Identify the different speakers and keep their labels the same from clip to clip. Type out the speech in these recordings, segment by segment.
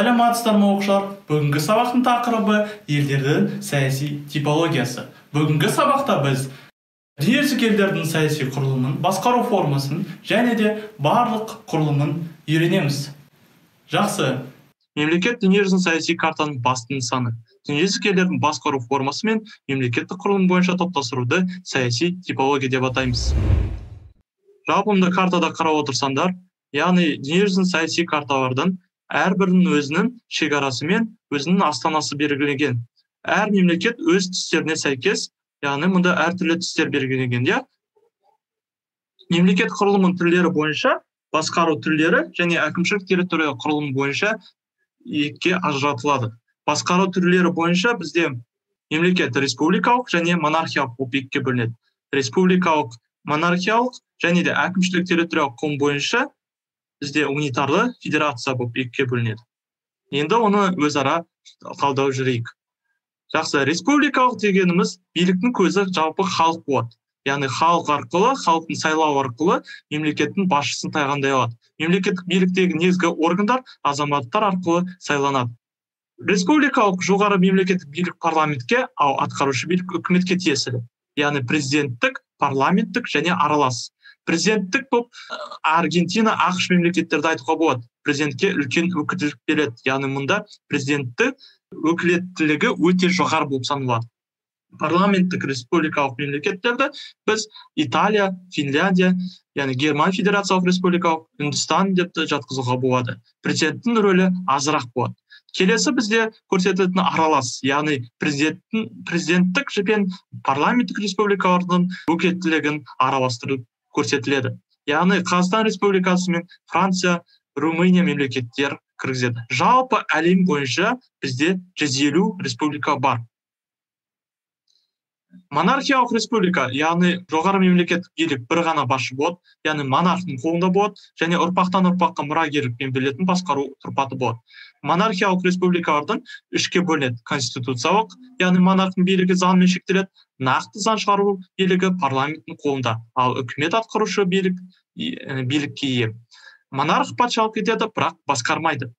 Speaker 1: Саламатсыздармы оқушылар? Бүгінгі сабақтың тақырыбы елдердің саяси типологиясы. Бүгінгі сабақта біз дүниежүзілік елдердің саяси құрылымын, басқару формасын және де барлық құрылымын үйренеміз. Жақсы.
Speaker 2: Мемлекет дүниежүзілік саяси картаның басты нысаны. Дүниежүзілік елдердің басқару формасы мен мемлекеттік құрылым бойынша топтастыруды саяси типология деп атаймыз. Жалпымды картада қарап отырсаңдар, яғни дүниежүзілік саяси карталардың әрбірінің өзінің шекарасы мен өзінің астанасы белгіленген. Әр мемлекет өз түстеріне сәйкес, яғни мұнда әртүрлі түстер белгіленген. Мемлекет құрылымының түрлері бойынша басқару түрлері және әкімшілік территория құрылымы бойынша екіге ажыратылады. Басқару түрлері бойынша бізде мемлекет республикалық және монархиялық болып екіге бөлінеді. Республикалық, монархиялық және де әкімшілік территориялық құрылым бойынша бізде унитарлы федерация болып екіге бөлінеді. Енді оны өзара талдау жүрейік. Жақсы, республикалық дегеніміз биліктің көзі жалпы халық болады. Яғни халық арқылы, халықтың сайлау арқылы мемлекеттің басшысын тағайындай алады. Мемлекеттік биліктегі негізгі органдар азаматтар арқылы сайланады. Республикалық жоғары мемлекеттік билік парламентке, ал атқарушы билік үкіметке тиесілі. Яғни президенттік, парламенттік және аралас. Президенттік болып Аргентина, ақш мемлекеттерді айтуға болады. Президентке үлкен өкілеттілік береді. Яғни мұнда президенттік өкілеттілігі өте жоғары болып саналады. Парламенттік республикалық мемлекеттерді біз Италия, Финляндия, яғни Герман Федерациялық республикалық, Үндістан деп жатқызуға болады. Президенттің рөлі азырақ болады. Келесі бізде көрсетілетін аралас, яғни президенттік және парламенттік республикалардың өкілеттілігін араластыру көрсетіледі. Яғни Қазақстан Республикасы мен Франция, Румыния мемлекеттер кіргізеді. Жалпы әлем бойынша бізде 150 республика бар. Монархиялық республика, яғни жоғары мемлекеттік билік бір ғана басшы болады, яғни монархтың қолында болады, және ұрпақтан ұрпаққа мұрагерлікпен берілетін басқару тұрпаты болады. Монархиялық республикалардың үшке бөлінеді: конституциялық, яғни монархтың билігі заңмен шектеледі, нақты заң шығару билігі парламенттің қолында, ал үкімет атқарушы билікке ие. Монарх патшалық етеді, бірақ басқармайды.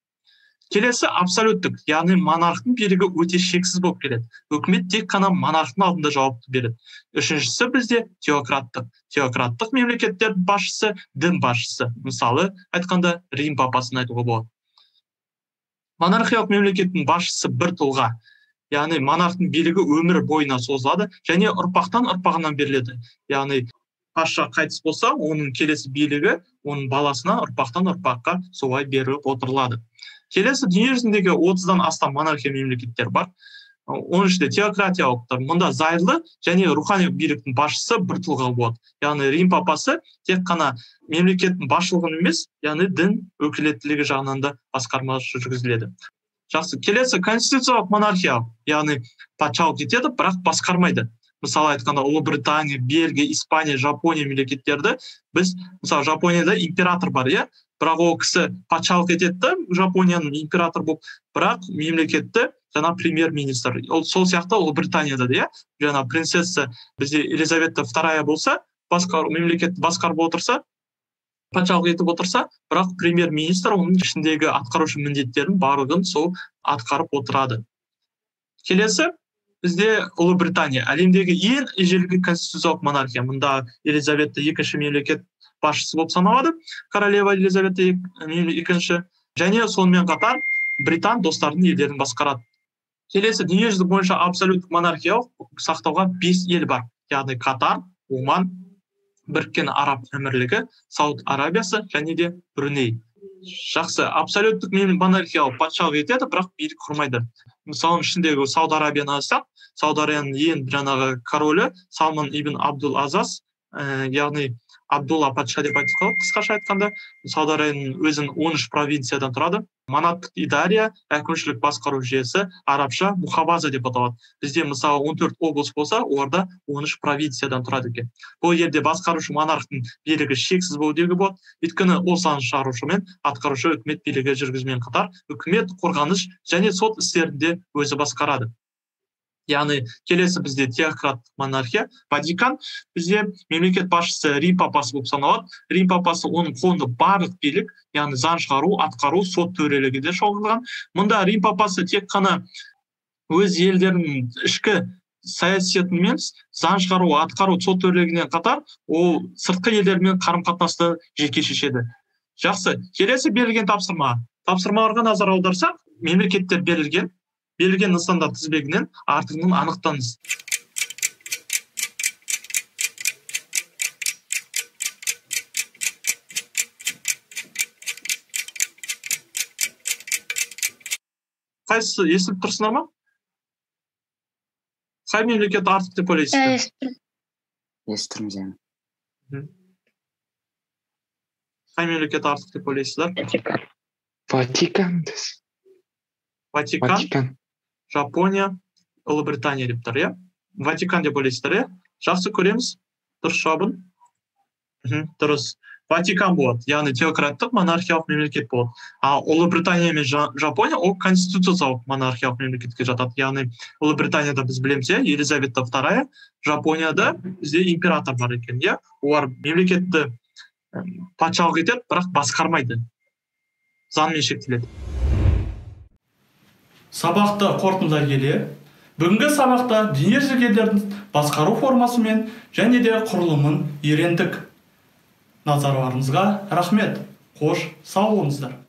Speaker 2: Келесі абсолюттік, яғни монархтың билігі өте шексіз болып келеді. Үкімет тек қана монархтың алдында жауапты береді. Үшіншісі бізде теократтық. Теократтық мемлекеттердің басшысы дін басшысы. Мысалы, айтқанда Рим папасын айтуға болады. Монархиялық мемлекеттің басшысы бір тұлға. Яғни монархтың билігі өмір бойына созылады және ұрпақтан ұрпағынан беріледі. Яғни патша қайтыс болса, оның келесі билігі оның баласына ұрпақтан ұрпаққа солай беріліп отырылады. Келесі дүниежүзіндегі 30-дан астам монархия мемлекеттер бар. Оның ішінде теократиялықтар, мұнда зайырлы және рухани биліктің басшысы бір тұлға болады. Яғни Рим папасы тек қана мемлекеттің басшылығын емес, яғни дін өкілеттілігі жағынан да басқарма жүргізіледі. Жақсы, келесі конституциялық монархия, яғни патшалық етеді, бірақ басқармайды. Мысалы айтқанда Ұлыбритания, Бельгия, Испания, Жапония мемлекеттерді біз, мысалы Жапонияда император бар, бірақ ол кісі патшалық етеді, Жапонияның император болып, бірақ мемлекетті жаңа премьер-министр. Сол сияқты Ұлыбританияда да, жаңа принцесса бізде Елизавета II болса, мемлекетті басқарып отырса, патшалық етіп отырса, бірақ премьер-министр оның ішіндегі атқарушы міндеттерін барлығын сол атқарып отырады. Келесі бізде Ұлыбритания, әлемдегі ең ежелгі конституциялық монархия. Мұнда Елизавета II мемлекет басшысы болып саналады, королева Елизавета II, және сонымен қатар Британ достардың елдерін басқарады. Келесі дүниежүзі бойынша абсолюттік монархиялық сақтауға 5 ел бар. Яғни Катар, Оман, Біріккен Араб Әмірлігі, Сауд Арабиясы және де Бруней. Жақсы, абсолюттік монархиялық патшалық етеді, бірақ билік құрмайды. Мысалын ішіндегі Сауд Арабияны алсақ, Сауд Арабияның ең жаңағы королі Салман ибн Абдул Азаз, яғни Абдулла патша деп айтуға, қысқаша айтқанда, Сауд Арабияның өзінің 13 провинциядан тұрады. Манаттық идария, әкімшілік басқару жүйесі, арабша мухаваза деп аталады. Бізде мысалы 14 облыс болса, оларда 13 провинциядан тұрады екен. Бұл елде басқарушы монархтың билігі шексіз болуы деуге болады. Өйткені ол заң шығарушы мен атқарушы үкімет билігі жүргізумен қатар, үкімет, қорғаныс және сот істерінде өзі басқарады. Яғни келесі бізде теократтық монархия. Ватикан бізде мемлекет басшысы Рим папасы болып саналады. Рим папасы оның қолында барлық билік, яғни заң шығару, атқару, сот төрелігі де шоғырланған. Мұнда Рим папасы тек қана өз елдерінің ішкі саясатымен заң шығару, атқару, сот төрелігінен қатар, ол сыртқы елдермен қарым-қатынасты жеке шешеді. Жақсы, келесі берілген тапсырмаларға назар аударсақ, мемлекеттер берілген нысандар тізбегінен артығын анықтаңыз. Қайсысы естіліп тұрсыңдар ма? Қай мемлекет артық деп ойлайсыздар?
Speaker 3: Естірміз яғни.
Speaker 2: Қай мемлекет артық деп ойлайсыздар?
Speaker 3: Ватикан.
Speaker 2: Жапония, Ұлыбритания деп тұр, иә? Ватикан деп ойлайсыздар, иә? Жақсы, көреміз. Дұрыс жауабын. Дұрыс. Ватикан болады, яғни теократтық монархиялық мемлекет болады. Ал Ұлыбритания мен Жапония ол конституциялық монархиялық мемлекетке жатады. Яғни Ұлыбританияда біз білеміз, Елизавета II, Жапонияда бізде император бар екен, иә? Олар мемлекетті патшалық етеді, бірақ басқармайды. Заңмен шектеледі.
Speaker 1: Сабақты қорытындылай келе, бүгінгі сабақта дүниежүзілік елдердің басқару формасымен және де құрылымын үйрендік. Назарларыңызға рахмет. Қош сау болыңыздар.